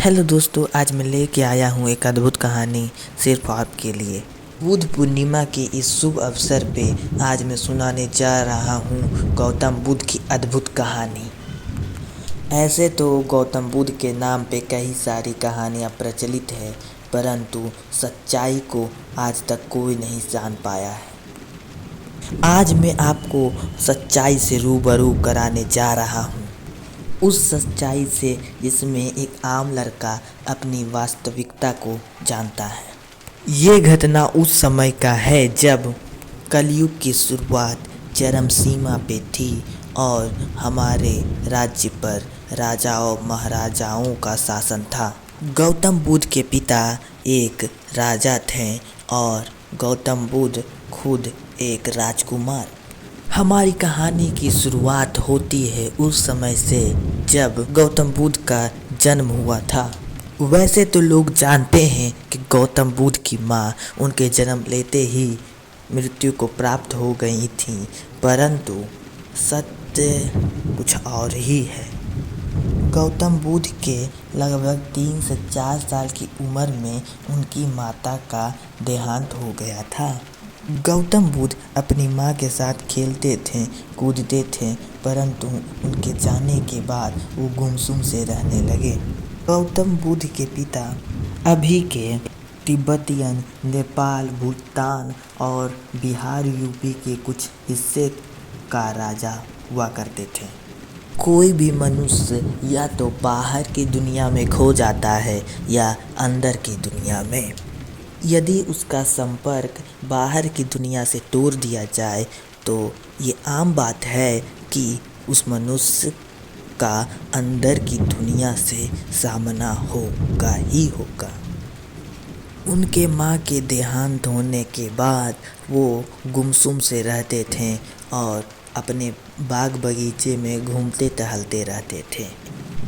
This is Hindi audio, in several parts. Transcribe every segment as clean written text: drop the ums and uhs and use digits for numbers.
हेलो दोस्तों, आज मैं लेके आया हूँ एक अद्भुत कहानी सिर्फ आपके लिए। बुद्ध पूर्णिमा के इस शुभ अवसर पे आज मैं सुनाने जा रहा हूँ गौतम बुद्ध की अद्भुत कहानी। ऐसे तो गौतम बुद्ध के नाम पे कई सारी कहानियाँ प्रचलित है, परंतु सच्चाई को आज तक कोई नहीं जान पाया है। आज मैं आपको सच्चाई से रूबरू कराने जा रहा हूँ, उस सच्चाई से जिसमें एक आम लड़का अपनी वास्तविकता को जानता है। ये घटना उस समय का है जब कलयुग की शुरुआत चरम सीमा पे थी और हमारे राज्य पर राजाओं महाराजाओं का शासन था। गौतम बुद्ध के पिता एक राजा थे और गौतम बुद्ध खुद एक राजकुमार। हमारी कहानी की शुरुआत होती है उस समय से जब गौतम बुद्ध का जन्म हुआ था। वैसे तो लोग जानते हैं कि गौतम बुद्ध की माँ उनके जन्म लेते ही मृत्यु को प्राप्त हो गई थी, परंतु सत्य कुछ और ही है। गौतम बुद्ध के लगभग 3 से 4 साल की उम्र में उनकी माता का देहांत हो गया था। गौतम बुद्ध अपनी माँ के साथ खेलते थे, कूदते थे, परंतु उनके जाने के बाद वो गुमसुम से रहने लगे। गौतम बुद्ध के पिता अभी के तिब्बतियन, नेपाल, भूटान और बिहार यूपी के कुछ हिस्से का राजा हुआ करते थे। कोई भी मनुष्य या तो बाहर की दुनिया में खो जाता है या अंदर की दुनिया में। यदि उसका संपर्क बाहर की दुनिया से तोड़ दिया जाए तो ये आम बात है कि उस मनुष्य का अंदर की दुनिया से सामना होगा ही होगा। उनके माँ के देहांत होने के बाद वो गुमसुम से रहते थे और अपने बाग बगीचे में घूमते टहलते रहते थे।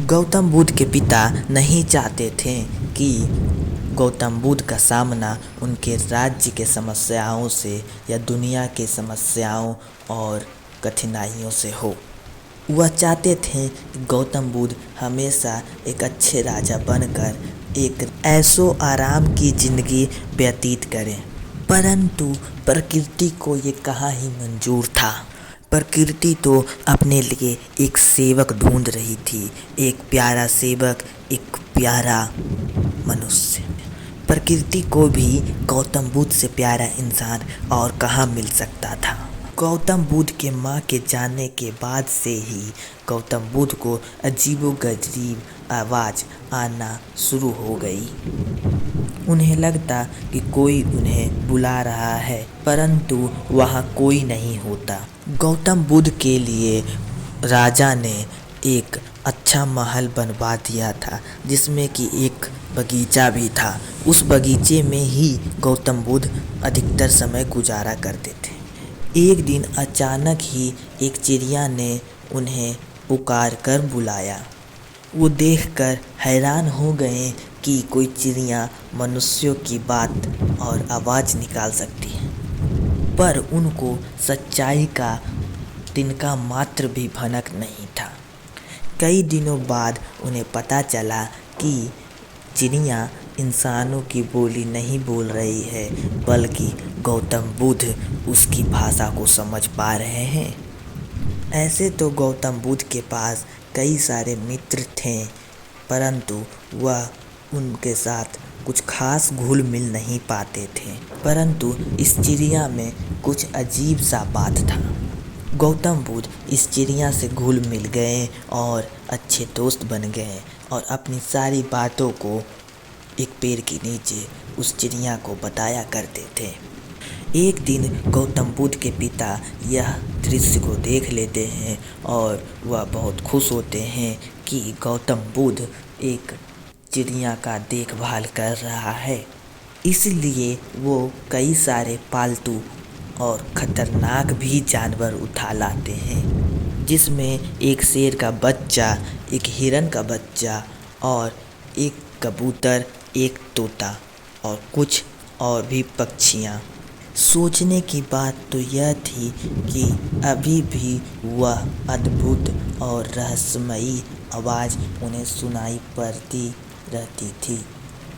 गौतम बुद्ध के पिता नहीं चाहते थे कि गौतम बुद्ध का सामना उनके राज्य के समस्याओं से या दुनिया के समस्याओं और कठिनाइयों से हो। वह चाहते थे कि गौतम बुद्ध हमेशा एक अच्छे राजा बनकर एक ऐशो आराम की ज़िंदगी व्यतीत करें, परंतु प्रकृति को ये कहाँ ही मंजूर था। प्रकृति तो अपने लिए एक सेवक ढूंढ रही थी, एक प्यारा सेवक, एक प्यारा मनुष्य। प्रकृति को भी गौतम बुद्ध से प्यारा इंसान और कहाँ मिल सकता था। गौतम बुद्ध के माँ के जाने के बाद से ही गौतम बुद्ध को अजीबोगरीब आवाज़ आना शुरू हो गई। उन्हें लगता कि कोई उन्हें बुला रहा है, परंतु वहाँ कोई नहीं होता। गौतम बुद्ध के लिए राजा ने एक अच्छा महल बनवा दिया था जिसमें कि एक बगीचा भी था। उस बगीचे में ही गौतम बुद्ध अधिकतर समय गुजारा करते थे। एक दिन अचानक ही एक चिड़िया ने उन्हें पुकार कर बुलाया। वो देखकर हैरान हो गए कि कोई चिड़िया मनुष्यों की बात और आवाज़ निकाल सकती है, पर उनको सच्चाई का तिनका मात्र भी भनक नहीं था। कई दिनों बाद उन्हें पता चला कि चिड़िया इंसानों की बोली नहीं बोल रही है, बल्कि गौतम बुद्ध उसकी भाषा को समझ पा रहे हैं। ऐसे तो गौतम बुद्ध के पास कई सारे मित्र थे, परंतु वह उनके साथ कुछ खास घुल मिल नहीं पाते थे। परंतु इस चिड़िया में कुछ अजीब सा बात था। गौतम बुद्ध इस चिड़िया से घुल मिल गए और अच्छे दोस्त बन गए और अपनी सारी बातों को एक पेड़ के नीचे उस चिड़िया को बताया करते थे। एक दिन गौतम बुद्ध के पिता यह दृश्य को देख लेते हैं और वह बहुत खुश होते हैं कि गौतम बुद्ध एक चिड़िया का देखभाल कर रहा है। इसलिए वो कई सारे पालतू और ख़तरनाक भी जानवर उठा लाते हैं, जिसमें एक शेर का बच्चा, एक हिरन का बच्चा और एक कबूतर, एक तोता और कुछ और भी पक्षियाँ। सोचने की बात तो यह थी कि अभी भी वह अद्भुत और रहस्यमयी आवाज़ उन्हें सुनाई पड़ती रहती थी,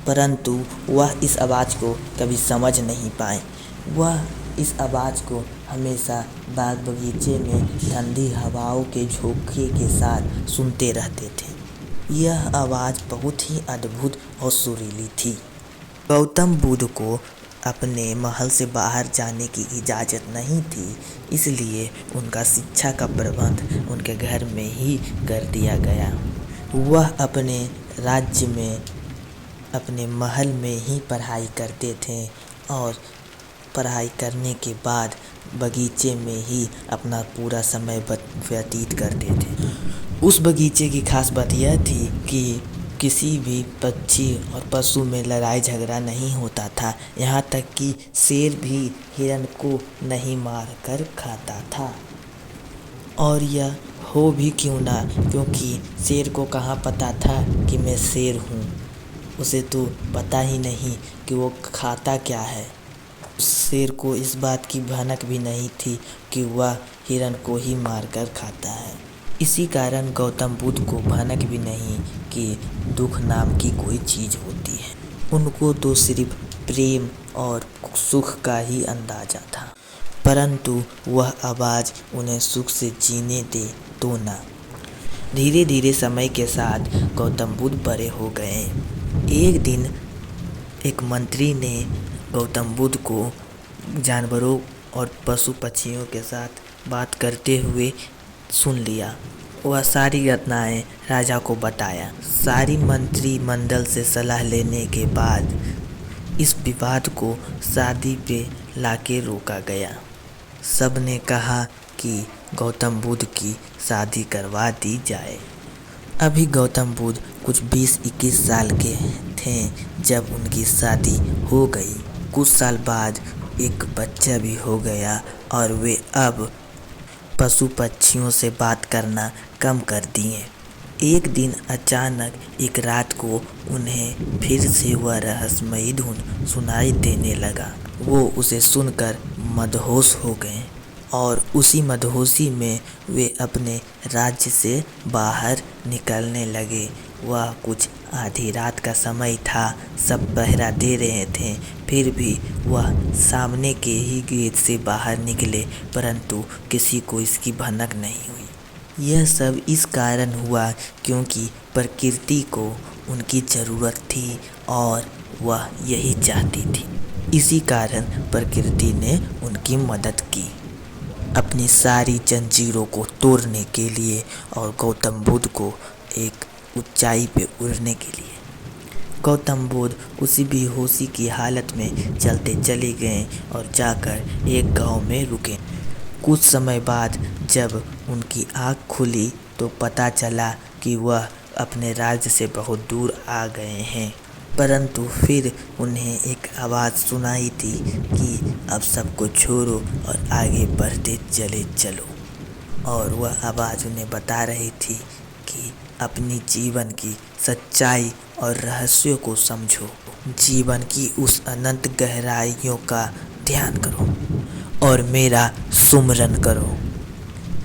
परंतु वह इस आवाज़ को कभी समझ नहीं पाए। वह इस आवाज़ को हमेशा बाग बगीचे में ठंडी हवाओं के झोंके के साथ सुनते रहते थे। यह आवाज़ बहुत ही अद्भुत और सुरीली थी। गौतम बुद्ध को अपने महल से बाहर जाने की इजाज़त नहीं थी, इसलिए उनका शिक्षा का प्रबंध उनके घर में ही कर दिया गया। वह अपने राज्य में अपने महल में ही पढ़ाई करते थे और पढ़ाई करने के बाद बगीचे में ही अपना पूरा समय व्यतीत करते थे। उस बगीचे की खास बात यह थी कि किसी भी पक्षी और पशु में लड़ाई झगड़ा नहीं होता था, यहाँ तक कि शेर भी हिरण को नहीं मार कर खाता था। और यह हो भी क्यों ना, क्योंकि शेर को कहाँ पता था कि मैं शेर हूँ। उसे तो पता ही नहीं कि वो खाता क्या है। शेर को इस बात की भनक भी नहीं थी कि वह हिरण को ही मारकर खाता है। इसी कारण गौतम बुद्ध को भनक भी नहीं कि दुख नाम की कोई चीज़ होती है। उनको तो सिर्फ प्रेम और सुख का ही अंदाजा था, परंतु वह आवाज़ उन्हें सुख से जीने दे तो ना। धीरे धीरे समय के साथ गौतम बुद्ध बड़े हो गए। एक दिन एक मंत्री ने गौतम बुद्ध को जानवरों और पशु पक्षियों के साथ बात करते हुए सुन लिया। वह सारी घटनाएं राजा को बताया। सारी मंत्रिमंडल से सलाह लेने के बाद इस विवाद को शादी पे लाके रोका गया। सब ने कहा कि गौतम बुद्ध की शादी करवा दी जाए। अभी गौतम बुद्ध कुछ 20-21 साल के थे जब उनकी शादी हो गई। कुछ साल बाद एक बच्चा भी हो गया और वे अब पशु पक्षियों से बात करना कम कर दिए। एक दिन अचानक एक रात को उन्हें फिर से वह रहस्यमयी धुन सुनाई देने लगा। वो उसे सुनकर मदहोश हो गए और उसी मदहोशी में वे अपने राज्य से बाहर निकलने लगे। वह कुछ आधी रात का समय था, सब पहरा दे रहे थे, फिर भी वह सामने के ही गेट से बाहर निकले, परंतु किसी को इसकी भनक नहीं हुई। यह सब इस कारण हुआ क्योंकि प्रकृति को उनकी ज़रूरत थी और वह यही चाहती थी। इसी कारण प्रकृति ने उनकी मदद की अपनी सारी जंजीरों को तोड़ने के लिए और गौतम बुद्ध को एक ऊंचाई पे उड़ने के लिए। गौतम बुद्ध उसी बेहोशी की हालत में चलते चले गए और जाकर एक गांव में रुके। कुछ समय बाद जब उनकी आँख खुली तो पता चला कि वह अपने राज्य से बहुत दूर आ गए हैं, परंतु फिर उन्हें एक आवाज़ सुनाई थी कि अब सबको छोड़ो और आगे बढ़ते चले चलो। और वह आवाज़ उन्हें बता रही थी कि अपनी जीवन की सच्चाई और रहस्यों को समझो, जीवन की उस अनंत गहराइयों का ध्यान करो और मेरा सुमिरन करो।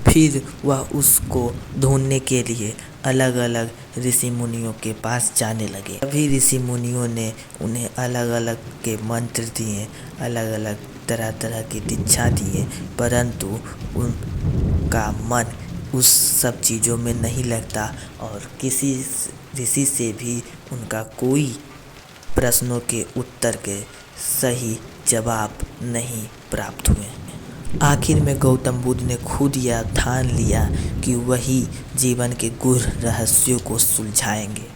फिर वह उसको ढूंढने के लिए अलग अलग ऋषि मुनियों के पास जाने लगे। सभी ऋषि मुनियों ने उन्हें अलग अलग के मंत्र दिए, अलग अलग तरह तरह की दीक्षा दिए, परंतु उनका मन उस सब चीज़ों में नहीं लगता और किसी ऋषि से भी उनका कोई प्रश्नों के उत्तर के सही जवाब नहीं प्राप्त हुए। आखिर में गौतम बुद्ध ने खुद यह ठान लिया कि वही जीवन के गूढ़ रहस्यों को सुलझाएंगे।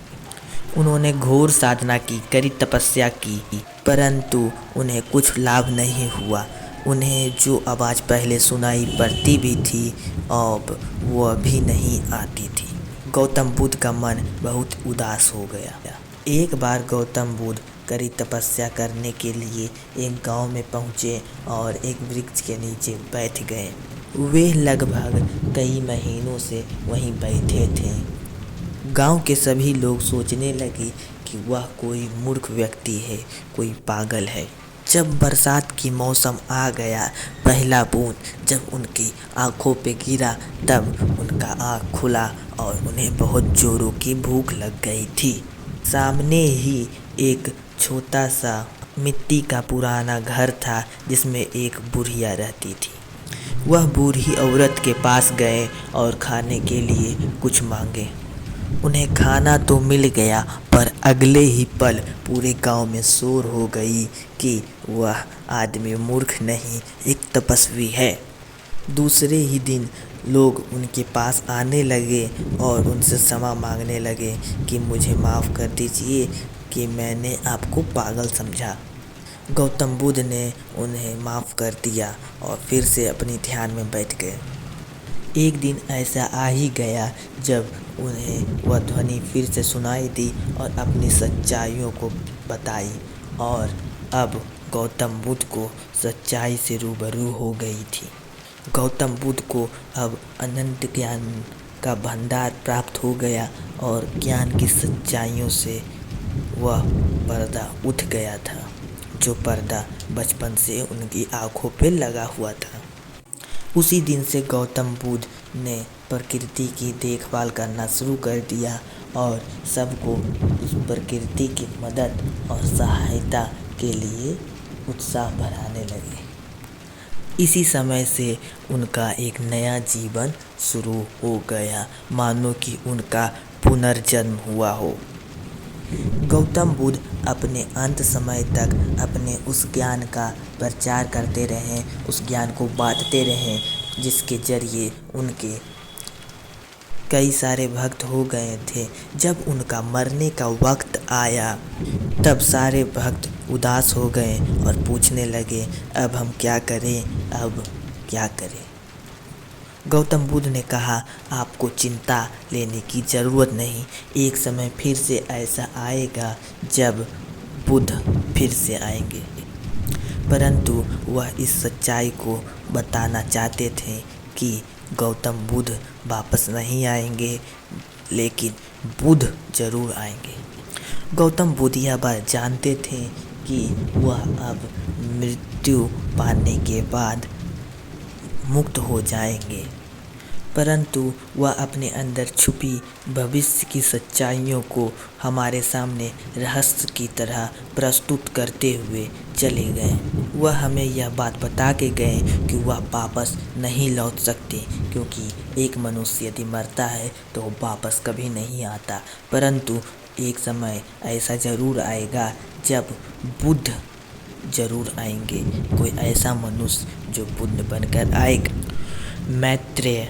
उन्होंने घोर साधना की, कड़ी तपस्या की, परंतु उन्हें कुछ लाभ नहीं हुआ। उन्हें जो आवाज़ पहले सुनाई पड़ती भी थी अब वह भी नहीं आती थी। गौतम बुद्ध का मन बहुत उदास हो गया। एक बार गौतम बुद्ध कड़ी तपस्या करने के लिए एक गांव में पहुँचे और एक वृक्ष के नीचे बैठ गए। वे लगभग कई महीनों से वहीं बैठे थे। गांव के सभी लोग सोचने लगे कि वह कोई मूर्ख व्यक्ति है, कोई पागल है। जब बरसात की मौसम आ गया, पहला बूंद जब उनकी आंखों पे गिरा तब उनका आँख खुला और उन्हें बहुत जोरों की भूख लग गई थी। सामने ही एक छोटा सा मिट्टी का पुराना घर था जिसमें एक बुढ़िया रहती थी। वह बूढ़ी औरत के पास गए और खाने के लिए कुछ मांगे। उन्हें खाना तो मिल गया, पर अगले ही पल पूरे गांव में शोर हो गई कि वह आदमी मूर्ख नहीं, एक तपस्वी है। दूसरे ही दिन लोग उनके पास आने लगे और उनसे क्षमा मांगने लगे कि मुझे माफ़ कर दीजिए कि मैंने आपको पागल समझा। गौतम बुद्ध ने उन्हें माफ़ कर दिया और फिर से अपनी ध्यान में बैठ गए। एक दिन ऐसा आ ही गया जब उन्हें वह ध्वनि फिर से सुनाई दी और अपनी सच्चाइयों को बताई, और अब गौतम बुद्ध को सच्चाई से रूबरू हो गई थी। गौतम बुद्ध को अब अनंत ज्ञान का भंडार प्राप्त हो गया और ज्ञान की सच्चाइयों से वह पर्दा उठ गया था, जो पर्दा बचपन से उनकी आँखों पे लगा हुआ था। उसी दिन से गौतम बुद्ध ने प्रकृति की देखभाल करना शुरू कर दिया और सबको उस प्रकृति की मदद और सहायता के लिए उत्साह बढ़ाने लगे। इसी समय से उनका एक नया जीवन शुरू हो गया, मानो कि उनका पुनर्जन्म हुआ हो। गौतम बुद्ध अपने अंत समय तक अपने उस ज्ञान का प्रचार करते रहें, उस ज्ञान को बांटते रहें, जिसके जरिए उनके कई सारे भक्त हो गए थे। जब उनका मरने का वक्त आया तब सारे भक्त उदास हो गए और पूछने लगे, अब हम क्या करें, अब क्या करें। गौतम बुद्ध ने कहा, आपको चिंता लेने की ज़रूरत नहीं, एक समय फिर से ऐसा आएगा जब बुद्ध फिर से आएंगे। परंतु वह इस सच्चाई को बताना चाहते थे कि गौतम बुद्ध वापस नहीं आएंगे, लेकिन बुद्ध ज़रूर आएंगे। गौतम बुद्ध यह बात जानते थे कि वह अब मृत्यु पाने के बाद मुक्त हो जाएंगे, परंतु वह अपने अंदर छुपी भविष्य की सच्चाइयों को हमारे सामने रहस्य की तरह प्रस्तुत करते हुए चले गए। वह हमें यह बात बता के गए कि वह वापस नहीं लौट सकते, क्योंकि एक मनुष्य यदि मरता है तो वो वापस कभी नहीं आता। परंतु एक समय ऐसा ज़रूर आएगा जब बुद्ध ज़रूर आएंगे, कोई ऐसा मनुष्य जो बुद्ध बनकर आएगा। मैत्रेय